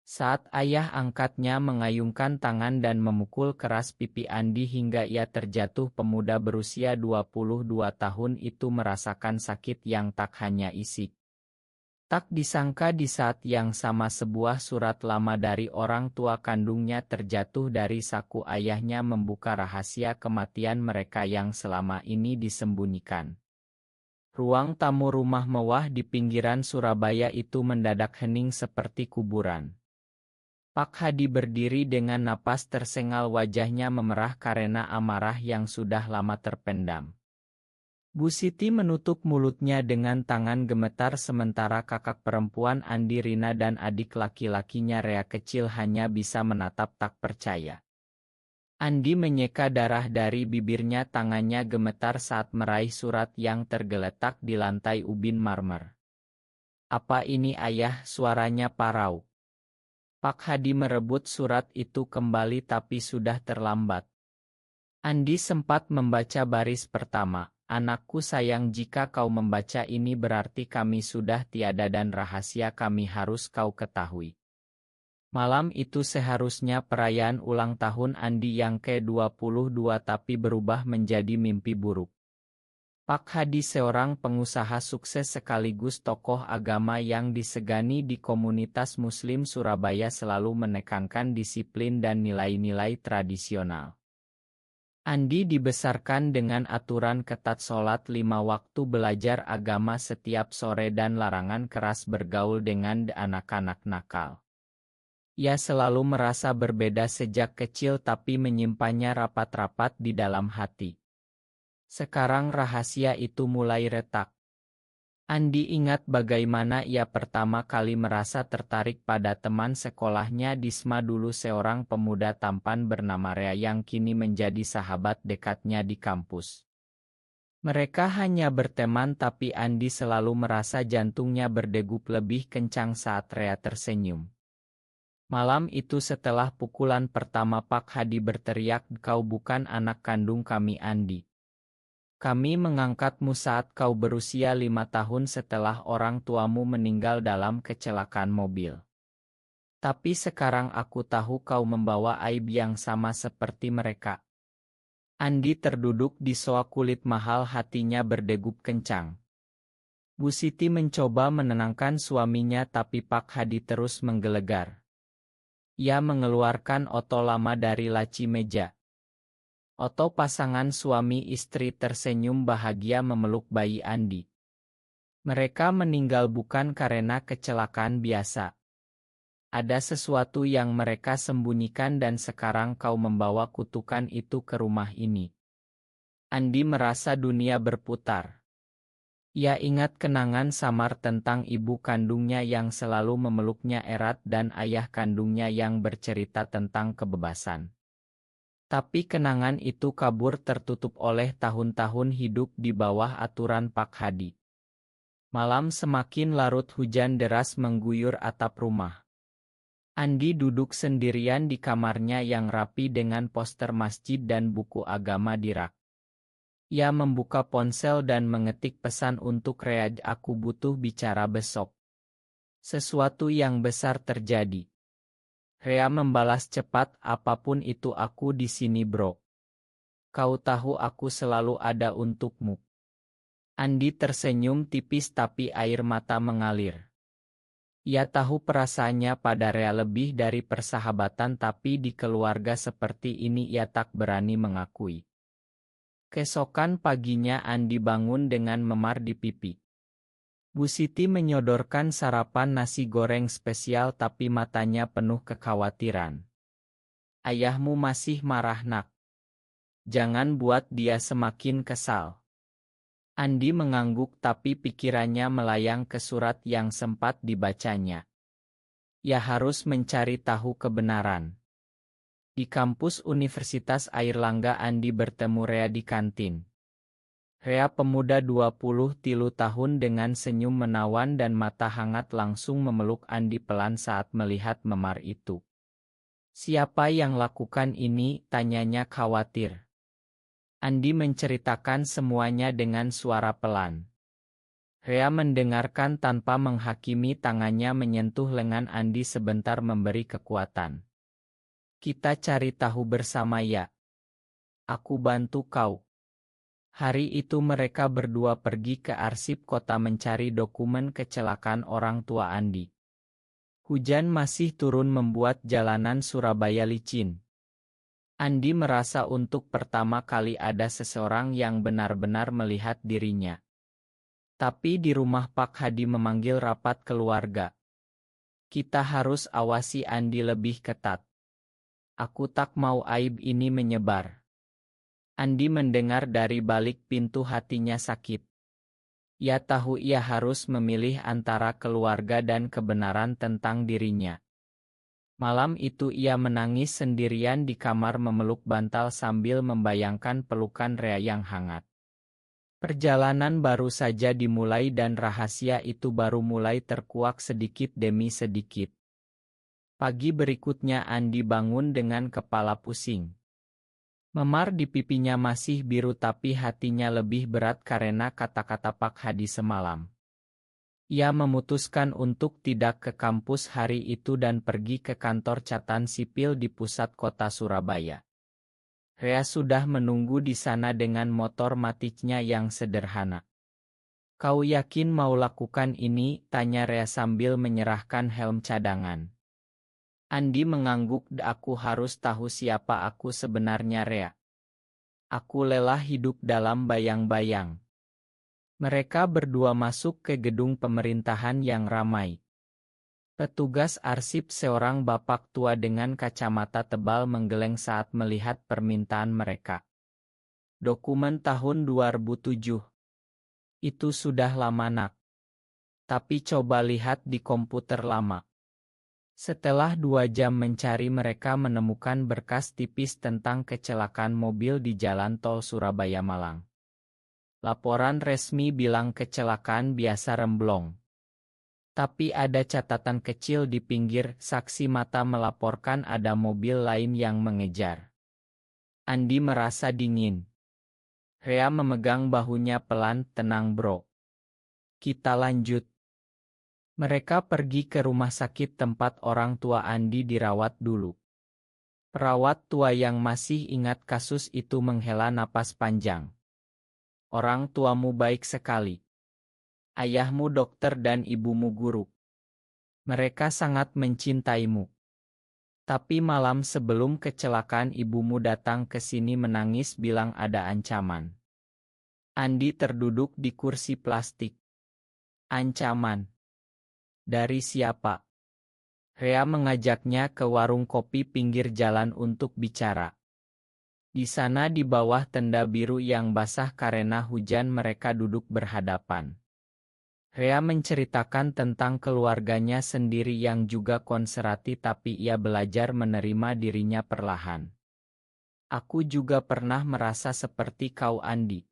Saat ayah angkatnya mengayunkan tangan dan memukul keras pipi Andi hingga ia terjatuh, pemuda berusia 22 tahun itu merasakan sakit yang tak hanya isik. Tak disangka di saat yang sama sebuah surat lama dari orang tua kandungnya terjatuh dari saku ayahnya, membuka rahasia kematian mereka yang selama ini disembunyikan. Ruang tamu rumah mewah di pinggiran Surabaya itu mendadak hening seperti kuburan. Pak Hadi berdiri dengan napas tersengal, wajahnya memerah karena amarah yang sudah lama terpendam. Bu Siti menutup mulutnya dengan tangan gemetar, sementara kakak perempuan Andi Rina dan adik laki-lakinya Rea kecil hanya bisa menatap tak percaya. Andi menyeka darah dari bibirnya, tangannya gemetar saat meraih surat yang tergeletak di lantai ubin marmer. "Apa ini ayah?" suaranya parau. Pak Hadi merebut surat itu kembali tapi sudah terlambat. Andi sempat membaca baris pertama. "Anakku sayang, jika kau membaca ini berarti kami sudah tiada dan rahasia kami harus kau ketahui." Malam itu seharusnya perayaan ulang tahun Andi yang ke-22 tapi berubah menjadi mimpi buruk. Pak Hadi, seorang pengusaha sukses sekaligus tokoh agama yang disegani di komunitas Muslim Surabaya, selalu menekankan disiplin dan nilai-nilai tradisional. Andi dibesarkan dengan aturan ketat, sholat 5 waktu, belajar agama setiap sore dan larangan keras bergaul dengan anak-anak nakal. Ia selalu merasa berbeda sejak kecil tapi menyimpannya rapat-rapat di dalam hati. Sekarang rahasia itu mulai retak. Andi ingat bagaimana ia pertama kali merasa tertarik pada teman sekolahnya Disma, dulu seorang pemuda tampan bernama Rea yang kini menjadi sahabat dekatnya di kampus. Mereka hanya berteman tapi Andi selalu merasa jantungnya berdegup lebih kencang saat Rea tersenyum. Malam itu setelah pukulan pertama, Pak Hadi berteriak, "Kau bukan anak kandung kami, Andi. Kami mengangkatmu saat kau berusia 5 tahun setelah orang tuamu meninggal dalam kecelakaan mobil. Tapi sekarang aku tahu kau membawa aib yang sama seperti mereka." Andi terduduk di sofa kulit mahal, hatinya berdegup kencang. Bu Siti mencoba menenangkan suaminya tapi Pak Hadi terus menggelegar. Ia mengeluarkan oto lama dari laci meja. Oto pasangan suami istri tersenyum bahagia memeluk bayi Andi. Mereka meninggal bukan karena kecelakaan biasa. Ada sesuatu yang mereka sembunyikan dan sekarang kau membawa kutukan itu ke rumah ini. Andi merasa dunia berputar. Ia ingat kenangan samar tentang ibu kandungnya yang selalu memeluknya erat dan ayah kandungnya yang bercerita tentang kebebasan. Tapi kenangan itu kabur tertutup oleh tahun-tahun hidup di bawah aturan Pak Hadi. Malam semakin larut, hujan deras mengguyur atap rumah. Andi duduk sendirian di kamarnya yang rapi dengan poster masjid dan buku agama di rak. Ia membuka ponsel dan mengetik pesan untuk Rea, "Aku butuh bicara besok. Sesuatu yang besar terjadi." Rea membalas cepat, "Apapun itu aku di sini, bro. Kau tahu aku selalu ada untukmu." Andi tersenyum tipis tapi air mata mengalir. Ia tahu perasaannya pada Rea lebih dari persahabatan, tapi di keluarga seperti ini ia tak berani mengakui. Keesokan paginya Andi bangun dengan memar di pipi. Bu Siti menyodorkan sarapan nasi goreng spesial tapi matanya penuh kekhawatiran. "Ayahmu masih marah, nak. Jangan buat dia semakin kesal." Andi mengangguk tapi pikirannya melayang ke surat yang sempat dibacanya. Ia harus mencari tahu kebenaran. Di kampus Universitas Airlangga, Andi bertemu Rea di kantin. Rea, pemuda 23 tahun dengan senyum menawan dan mata hangat, langsung memeluk Andi pelan saat melihat memar itu. "Siapa yang lakukan ini?" tanyanya khawatir. Andi menceritakan semuanya dengan suara pelan. Rea mendengarkan tanpa menghakimi, tangannya menyentuh lengan Andi sebentar memberi kekuatan. Kita cari tahu bersama ya. Aku bantu kau. Hari itu mereka berdua pergi ke arsip kota mencari dokumen kecelakaan orang tua Andi. Hujan masih turun membuat jalanan Surabaya licin. Andi merasa untuk pertama kali ada seseorang yang benar-benar melihat dirinya. Tapi di rumah Pak Hadi memanggil rapat keluarga. Kita harus awasi Andi lebih ketat. Aku tak mau aib ini menyebar. Andi mendengar dari balik pintu, hatinya sakit. Ia tahu ia harus memilih antara keluarga dan kebenaran tentang dirinya. Malam itu ia menangis sendirian di kamar memeluk bantal sambil membayangkan pelukan Rea yang hangat. Perjalanan baru saja dimulai dan rahasia itu baru mulai terkuak sedikit demi sedikit. Pagi berikutnya Andi bangun dengan kepala pusing. Memar di pipinya masih biru tapi hatinya lebih berat karena kata-kata Pak Hadi semalam. Ia memutuskan untuk tidak ke kampus hari itu dan pergi ke kantor catatan sipil di pusat kota Surabaya. Rea sudah menunggu di sana dengan motor maticnya yang sederhana. Kau yakin mau lakukan ini? Tanya Rea sambil menyerahkan helm cadangan. Andi mengangguk. Aku harus tahu siapa aku sebenarnya, Rea. Aku lelah hidup dalam bayang-bayang. Mereka berdua masuk ke gedung pemerintahan yang ramai. Petugas arsip seorang bapak tua dengan kacamata tebal menggeleng saat melihat permintaan mereka. Dokumen tahun 2007. Itu sudah lama, Nak. Tapi coba lihat di komputer lama. Setelah 2 jam mencari mereka menemukan berkas tipis tentang kecelakaan mobil di jalan tol Surabaya-Malang. Laporan resmi bilang kecelakaan biasa remblong. Tapi ada catatan kecil di pinggir, saksi mata melaporkan ada mobil lain yang mengejar. Andi merasa dingin. Rea memegang bahunya pelan. Tenang bro. Kita lanjut. Mereka pergi ke rumah sakit tempat orang tua Andi dirawat dulu. Perawat tua yang masih ingat kasus itu menghela napas panjang. Orang tuamu baik sekali. Ayahmu dokter dan ibumu guru. Mereka sangat mencintaimu. Tapi malam sebelum kecelakaan ibumu datang ke sini menangis bilang ada ancaman. Andi terduduk di kursi plastik. Ancaman? Dari siapa? Rea mengajaknya ke warung kopi pinggir jalan untuk bicara. Di sana di bawah tenda biru yang basah karena hujan mereka duduk berhadapan. Rea menceritakan tentang keluarganya sendiri yang juga konservatif tapi ia belajar menerima dirinya perlahan. Aku juga pernah merasa seperti kau Andi.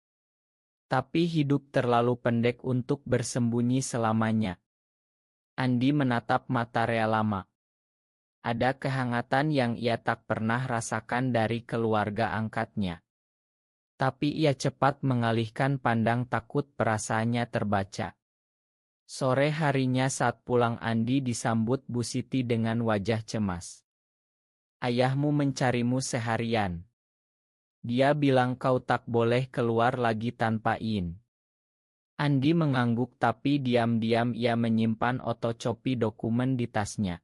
Tapi hidup terlalu pendek untuk bersembunyi selamanya. Andi menatap mata Rea lama. Ada kehangatan yang ia tak pernah rasakan dari keluarga angkatnya. Tapi ia cepat mengalihkan pandang takut perasaannya terbaca. Sore harinya saat pulang Andi disambut Bu Siti dengan wajah cemas. Ayahmu mencarimu seharian. Dia bilang kau tak boleh keluar lagi tanpa izin. Andi mengangguk tapi diam-diam ia menyimpan otocopi dokumen di tasnya.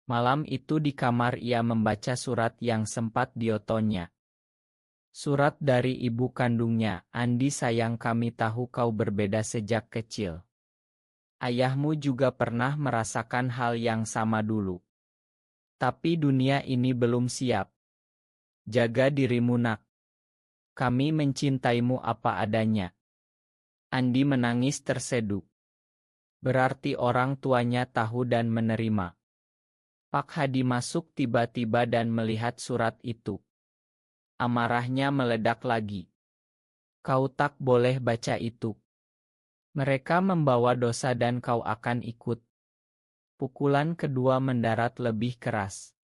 Malam itu di kamar ia membaca surat yang sempat diotonya. Surat dari ibu kandungnya. Andi sayang, kami tahu kau berbeda sejak kecil. Ayahmu juga pernah merasakan hal yang sama dulu. Tapi dunia ini belum siap. Jaga dirimu, Nak. Kami mencintaimu apa adanya. Andi menangis terseduh. Berarti orang tuanya tahu dan menerima. Pak Hadi masuk tiba-tiba dan melihat surat itu. Amarahnya meledak lagi. Kau tak boleh baca itu. Mereka membawa dosa dan kau akan ikut. Pukulan kedua mendarat lebih keras.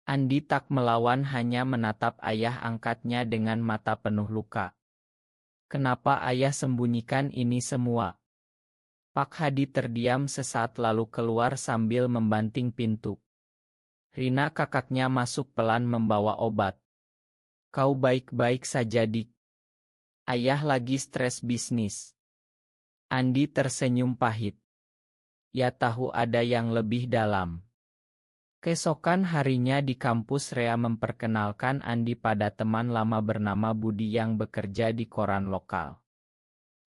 Andi tak melawan, hanya menatap ayah angkatnya dengan mata penuh luka. Kenapa ayah sembunyikan ini semua? Pak Hadi terdiam sesaat lalu keluar sambil membanting pintu. Rina kakaknya masuk pelan membawa obat. Kau baik-baik saja Dik. Ayah lagi stres bisnis. Andi tersenyum pahit. Ya tahu ada yang lebih dalam. Keesokan harinya di kampus Rea memperkenalkan Andi pada teman lama bernama Budi yang bekerja di koran lokal.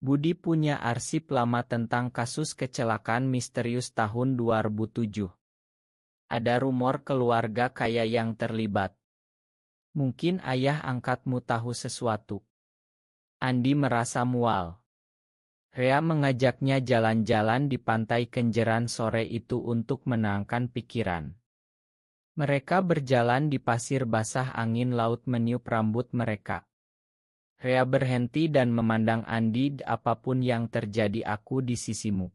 Budi punya arsip lama tentang kasus kecelakaan misterius tahun 2007. Ada rumor keluarga kaya yang terlibat. Mungkin ayah angkatmu tahu sesuatu. Andi merasa mual. Rea mengajaknya jalan-jalan di pantai Kenjeran sore itu untuk menenangkan pikiran. Mereka berjalan di pasir basah, angin laut meniup rambut mereka. Rea berhenti dan memandang Andi. Apapun yang terjadi aku di sisimu.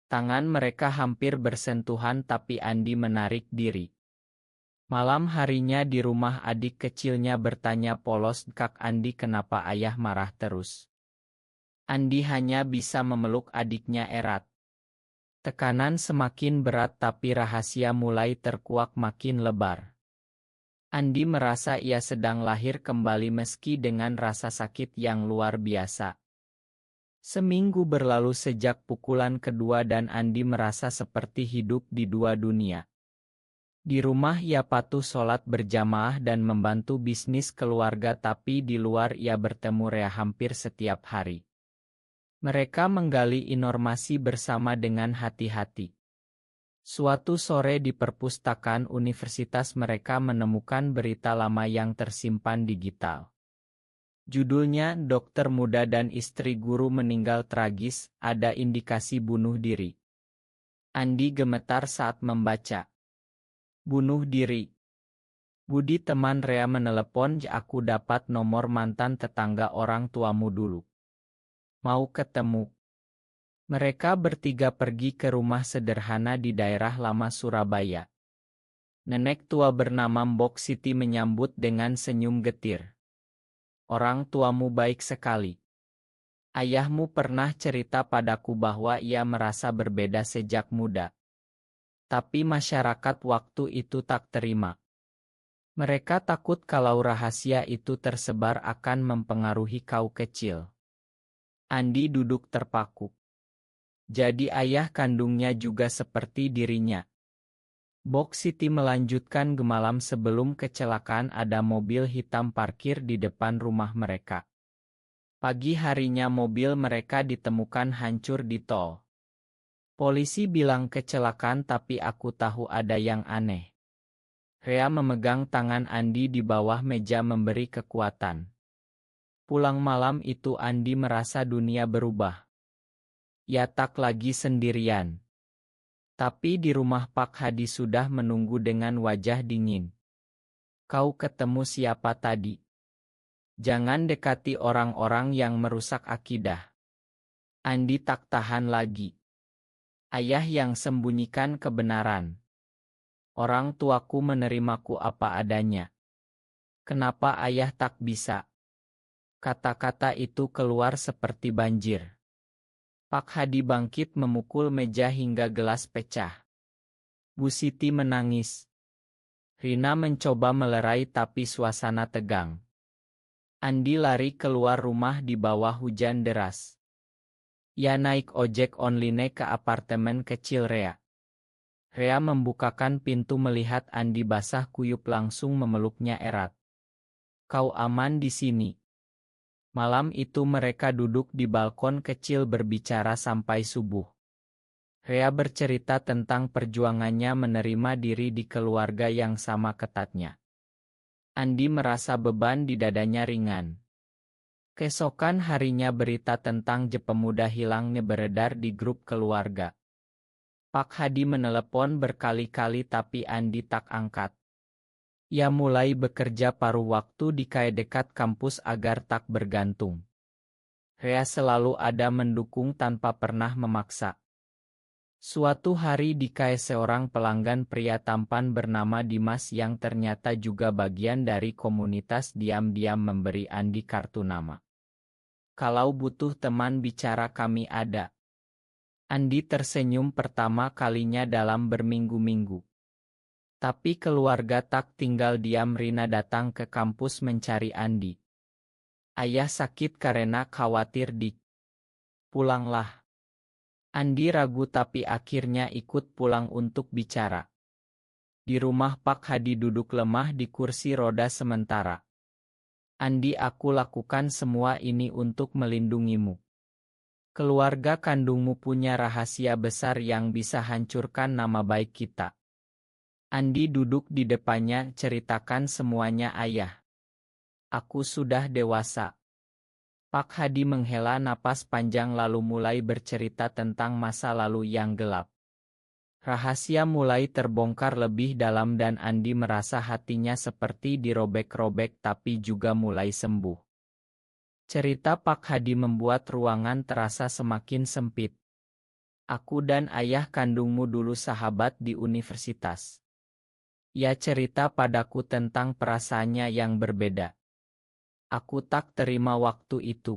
Tangan mereka hampir bersentuhan tapi Andi menarik diri. Malam harinya di rumah adik kecilnya bertanya polos, Kak Andi, kenapa ayah marah terus? Andi hanya bisa memeluk adiknya erat. Tekanan semakin berat tapi rahasia mulai terkuak makin lebar. Andi merasa ia sedang lahir kembali meski dengan rasa sakit yang luar biasa. Seminggu berlalu sejak pukulan kedua dan Andi merasa seperti hidup di dua dunia. Di rumah ia patuh sholat berjamaah dan membantu bisnis keluarga, tapi di luar ia bertemu Rea hampir setiap hari. Mereka menggali informasi bersama dengan hati-hati. Suatu sore di perpustakaan universitas mereka menemukan berita lama yang tersimpan digital. Judulnya, Dokter Muda dan Istri Guru Meninggal Tragis, ada indikasi bunuh diri. Andi gemetar saat membaca. Bunuh diri. Budi teman Rea menelepon, aku dapat nomor mantan tetangga orang tuamu dulu. Mau ketemu. Mereka bertiga pergi ke rumah sederhana di daerah lama Surabaya. Nenek tua bernama Mbok Siti menyambut dengan senyum getir. Orang tuamu baik sekali. Ayahmu pernah cerita padaku bahwa ia merasa berbeda sejak muda. Tapi masyarakat waktu itu tak terima. Mereka takut kalau rahasia itu tersebar akan mempengaruhi kau kecil. Andi duduk terpaku. Jadi ayah kandungnya juga seperti dirinya. Mbok Siti melanjutkan, gemalam sebelum kecelakaan ada mobil hitam parkir di depan rumah mereka. Pagi harinya mobil mereka ditemukan hancur di tol. Polisi bilang kecelakaan tapi aku tahu ada yang aneh. Rea memegang tangan Andi di bawah meja memberi kekuatan. Pulang malam itu Andi merasa dunia berubah. Ia tak lagi sendirian. Tapi di rumah Pak Hadi sudah menunggu dengan wajah dingin. Kau ketemu siapa tadi? Jangan dekati orang-orang yang merusak akidah. Andi tak tahan lagi. Ayah yang sembunyikan kebenaran. Orang tuaku menerimaku apa adanya. Kenapa ayah tak bisa? Kata-kata itu keluar seperti banjir. Pak Hadi bangkit memukul meja hingga gelas pecah. Bu Siti menangis. Rina mencoba melerai tapi suasana tegang. Andi lari keluar rumah di bawah hujan deras. Ia naik ojek online ke apartemen kecil Rea. Rea membukakan pintu melihat Andi basah kuyup langsung memeluknya erat. Kau aman di sini? Malam itu mereka duduk di balkon kecil berbicara sampai subuh. Rea bercerita tentang perjuangannya menerima diri di keluarga yang sama ketatnya. Andi merasa beban di dadanya ringan. Keesokan harinya berita tentang pemuda hilangnya beredar di grup keluarga. Pak Hadi menelepon berkali-kali tapi Andi tak angkat. Ia mulai bekerja paruh waktu di KAI dekat kampus agar tak bergantung. Rea selalu ada mendukung tanpa pernah memaksa. Suatu hari di KAI seorang pelanggan pria tampan bernama Dimas yang ternyata juga bagian dari komunitas diam-diam memberi Andi kartu nama. Kalau butuh teman bicara kami ada. Andi tersenyum pertama kalinya dalam berminggu-minggu. Tapi keluarga tak tinggal diam. Rina datang ke kampus mencari Andi. Ayah sakit karena khawatir Dik. Pulanglah. Andi ragu tapi akhirnya ikut pulang untuk bicara. Di rumah Pak Hadi duduk lemah di kursi roda sementara. Andi, aku lakukan semua ini untuk melindungimu. Keluarga kandungmu punya rahasia besar yang bisa hancurkan nama baik kita. Andi duduk di depannya, ceritakan semuanya ayah. Aku sudah dewasa. Pak Hadi menghela napas panjang lalu mulai bercerita tentang masa lalu yang gelap. Rahasia mulai terbongkar lebih dalam dan Andi merasa hatinya seperti dirobek-robek tapi juga mulai sembuh. Cerita Pak Hadi membuat ruangan terasa semakin sempit. Aku dan ayah kandungmu dulu sahabat di universitas. Ia cerita padaku tentang perasaannya yang berbeda. Aku tak terima waktu itu.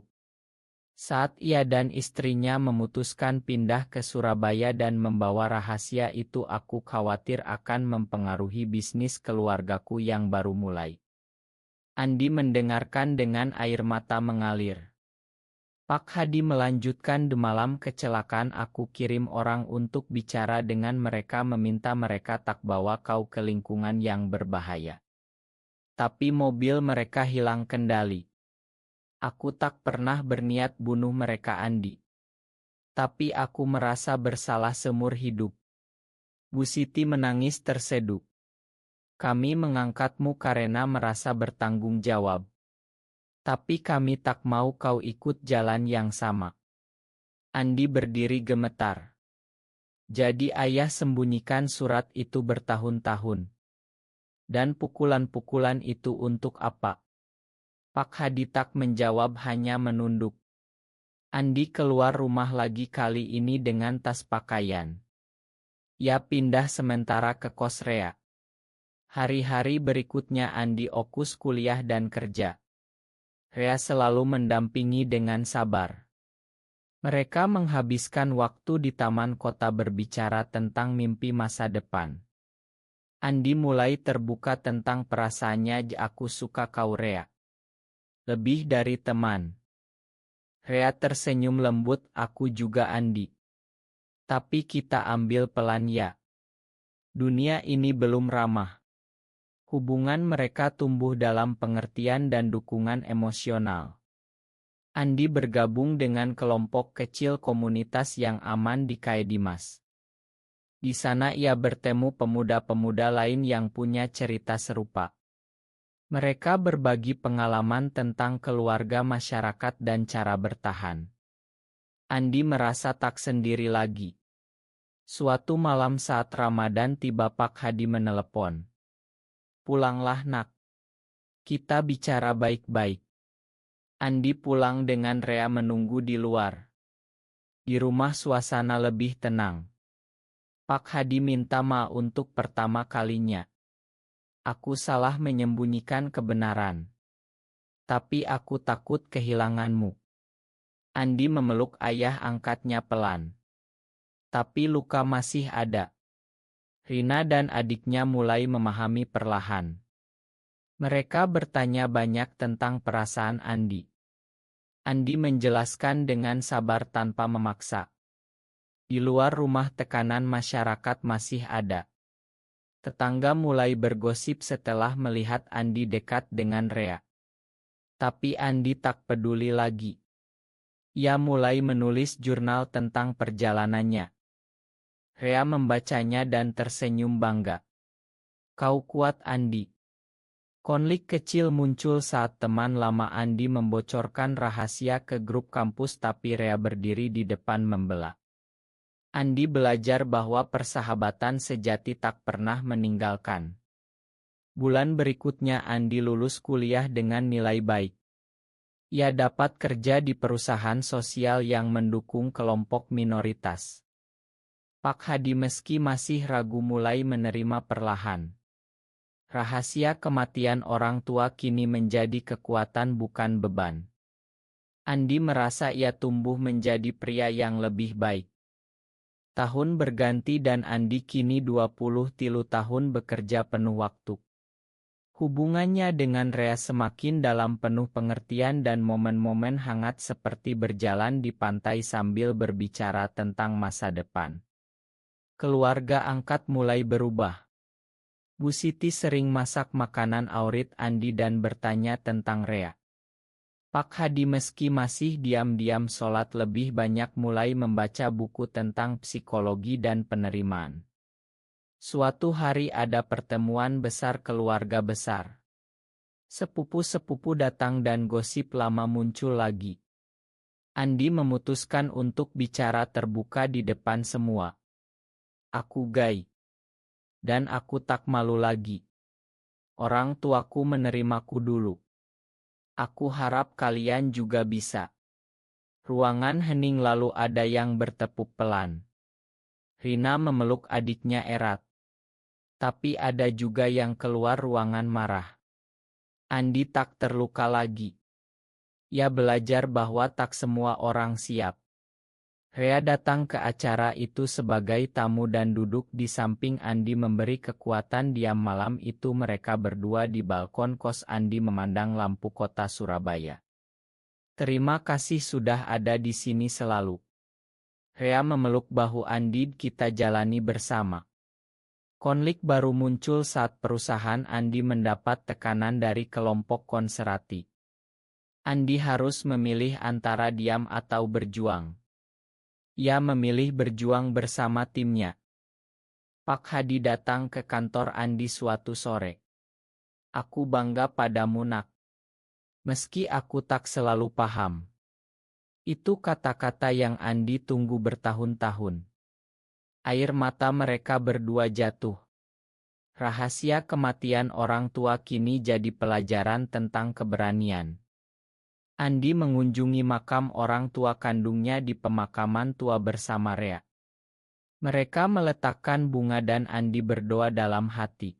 Saat ia dan istrinya memutuskan pindah ke Surabaya dan membawa rahasia itu, aku khawatir akan mempengaruhi bisnis keluargaku yang baru mulai. Andi mendengarkan dengan air mata mengalir. Pak Hadi melanjutkan, di malam kecelakaan aku kirim orang untuk bicara dengan mereka, meminta mereka tak bawa kau ke lingkungan yang berbahaya. Tapi mobil mereka hilang kendali. Aku tak pernah berniat bunuh mereka Andi. Tapi aku merasa bersalah seumur hidup. Bu Siti menangis terseduh. Kami mengangkatmu karena merasa bertanggung jawab. Tapi kami tak mau kau ikut jalan yang sama. Andi berdiri gemetar. Jadi ayah sembunyikan surat itu bertahun-tahun. Dan pukulan-pukulan itu untuk apa? Pak Hadi tak menjawab, hanya menunduk. Andi keluar rumah lagi, kali ini dengan tas pakaian. Ia pindah sementara ke kos Rea. Hari-hari berikutnya Andi fokus kuliah dan kerja. Rea selalu mendampingi dengan sabar. Mereka menghabiskan waktu di taman kota berbicara tentang mimpi masa depan. Andi mulai terbuka tentang perasaannya, aku suka kau Rea. Lebih dari teman. Rea tersenyum lembut, aku juga Andi. Tapi kita ambil pelan ya. Dunia ini belum ramah. Hubungan mereka tumbuh dalam pengertian dan dukungan emosional. Andi bergabung dengan kelompok kecil komunitas yang aman di Kaedimas. Di sana ia bertemu pemuda-pemuda lain yang punya cerita serupa. Mereka berbagi pengalaman tentang keluarga, masyarakat, dan cara bertahan. Andi merasa tak sendiri lagi. Suatu malam saat Ramadan tiba, Pak Hadi menelepon. Pulanglah nak. Kita bicara baik-baik. Andi pulang dengan Rea menunggu di luar. Di rumah suasana lebih tenang. Pak Hadi minta maaf untuk pertama kalinya. Aku salah menyembunyikan kebenaran. Tapi aku takut kehilanganmu. Andi memeluk ayah angkatnya pelan. Tapi luka masih ada. Rina dan adiknya mulai memahami perlahan. Mereka bertanya banyak tentang perasaan Andi. Andi menjelaskan dengan sabar tanpa memaksa. Di luar rumah tekanan masyarakat masih ada. Tetangga mulai bergosip setelah melihat Andi dekat dengan Rea. Tapi Andi tak peduli lagi. Ia mulai menulis jurnal tentang perjalanannya. Rea membacanya dan tersenyum bangga. Kau kuat Andi. Konflik kecil muncul saat teman lama Andi membocorkan rahasia ke grup kampus, tapi Rea berdiri di depan membela. Andi belajar bahwa persahabatan sejati tak pernah meninggalkan. Bulan berikutnya Andi lulus kuliah dengan nilai baik. Ia dapat kerja di perusahaan sosial yang mendukung kelompok minoritas. Pak Hadi meski masih ragu mulai menerima perlahan. Rahasia kematian orang tua kini menjadi kekuatan bukan beban. Andi merasa ia tumbuh menjadi pria yang lebih baik. Tahun berganti dan Andi kini 23 tahun bekerja penuh waktu. Hubungannya dengan Rea semakin dalam, penuh pengertian dan momen-momen hangat seperti berjalan di pantai sambil berbicara tentang masa depan. Keluarga angkat mulai berubah. Bu Siti sering masak makanan Aurit Andi dan bertanya tentang Rea. Pak Hadi meski masih diam-diam sholat lebih banyak mulai membaca buku tentang psikologi dan penerimaan. Suatu hari ada pertemuan besar keluarga besar. Sepupu-sepupu datang dan gosip lama muncul lagi. Andi memutuskan untuk bicara terbuka di depan semua. Aku gay. Dan aku tak malu lagi. Orang tuaku menerimaku dulu. Aku harap kalian juga bisa. Ruangan hening lalu ada yang bertepuk pelan. Rina memeluk adiknya erat. Tapi ada juga yang keluar ruangan marah. Andi tak terluka lagi. Ia belajar bahwa tak semua orang siap. Rea datang ke acara itu sebagai tamu dan duduk di samping Andi memberi kekuatan. Diam malam itu mereka berdua di balkon kos Andi memandang lampu kota Surabaya. Terima kasih sudah ada di sini selalu. Rea memeluk bahu Andi, kita jalani bersama. Konflik baru muncul saat perusahaan Andi mendapat tekanan dari kelompok konservatif. Andi harus memilih antara diam atau berjuang. Ia memilih berjuang bersama timnya. Pak Hadi datang ke kantor Andi suatu sore. Aku bangga padamu nak. Meski aku tak selalu paham. Itu kata-kata yang Andi tunggu bertahun-tahun. Air mata mereka berdua jatuh. Rahasia kematian orang tua kini jadi pelajaran tentang keberanian. Andi mengunjungi makam orang tua kandungnya di pemakaman tua bersama Rea. Mereka meletakkan bunga dan Andi berdoa dalam hati.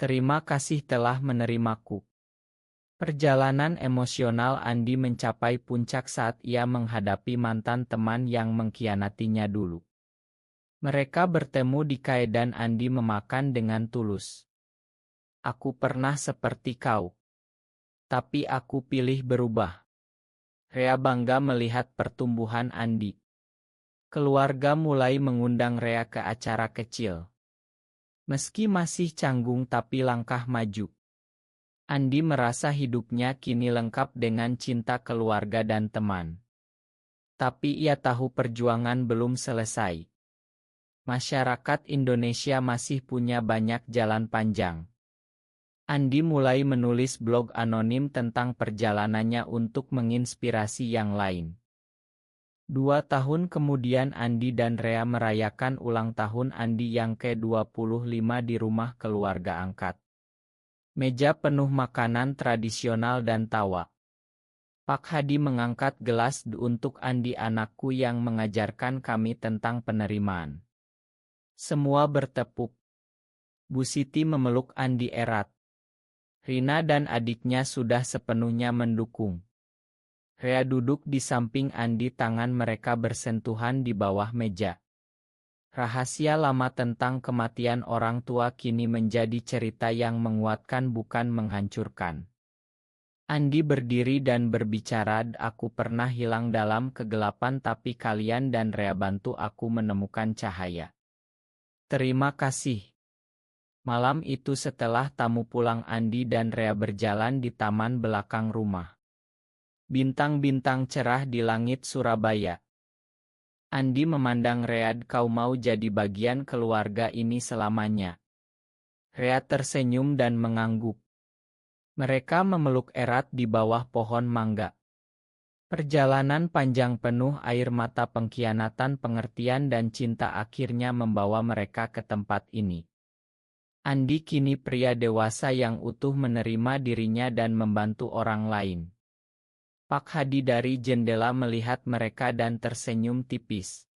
Terima kasih telah menerimaku. Perjalanan emosional Andi mencapai puncak saat ia menghadapi mantan teman yang mengkhianatinya dulu. Mereka bertemu di kai dan Andi memakan dengan tulus. Aku pernah seperti kau. Tapi aku pilih berubah. Rea bangga melihat pertumbuhan Andi. Keluarga mulai mengundang Rea ke acara kecil. Meski masih canggung tapi langkah maju. Andi merasa hidupnya kini lengkap dengan cinta keluarga dan teman. Tapi ia tahu perjuangan belum selesai. Masyarakat Indonesia masih punya banyak jalan panjang. Andi mulai menulis blog anonim tentang perjalanannya untuk menginspirasi yang lain. 2 tahun kemudian Andi dan Rea merayakan ulang tahun Andi yang ke-25 di rumah keluarga angkat. Meja penuh makanan tradisional dan tawa. Pak Hadi mengangkat gelas untuk Andi, anakku yang mengajarkan kami tentang penerimaan. Semua bertepuk. Bu Siti memeluk Andi erat. Rina dan adiknya sudah sepenuhnya mendukung. Rea duduk di samping Andi, tangan mereka bersentuhan di bawah meja. Rahasia lama tentang kematian orang tua kini menjadi cerita yang menguatkan bukan menghancurkan. Andi berdiri dan berbicara, aku pernah hilang dalam kegelapan tapi kalian dan Rea bantu aku menemukan cahaya. Terima kasih. Malam itu setelah tamu pulang Andi dan Rea berjalan di taman belakang rumah. Bintang-bintang cerah di langit Surabaya. Andi memandang Rea, kau mau jadi bagian keluarga ini selamanya. Rea tersenyum dan mengangguk. Mereka memeluk erat di bawah pohon mangga. Perjalanan panjang penuh air mata, pengkhianatan, pengertian dan cinta akhirnya membawa mereka ke tempat ini. Andi kini pria dewasa yang utuh, menerima dirinya dan membantu orang lain. Pak Hadi dari jendela melihat mereka dan tersenyum tipis.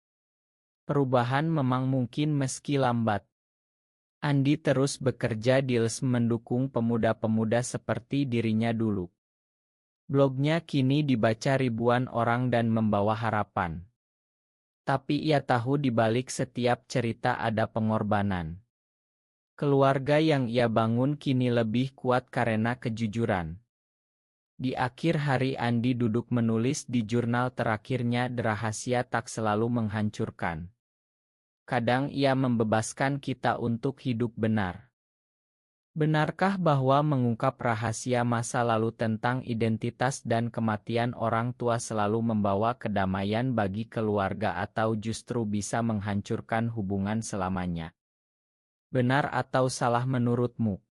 Perubahan memang mungkin meski lambat. Andi terus bekerja di LES mendukung pemuda-pemuda seperti dirinya dulu. Blognya kini dibaca ribuan orang dan membawa harapan. Tapi ia tahu di balik setiap cerita ada pengorbanan. Keluarga yang ia bangun kini lebih kuat karena kejujuran. Di akhir hari Andi duduk menulis di jurnal terakhirnya, rahasia tak selalu menghancurkan. Kadang ia membebaskan kita untuk hidup benar. Benarkah bahwa mengungkap rahasia masa lalu tentang identitas dan kematian orang tua selalu membawa kedamaian bagi keluarga atau justru bisa menghancurkan hubungan selamanya? Benar atau salah menurutmu?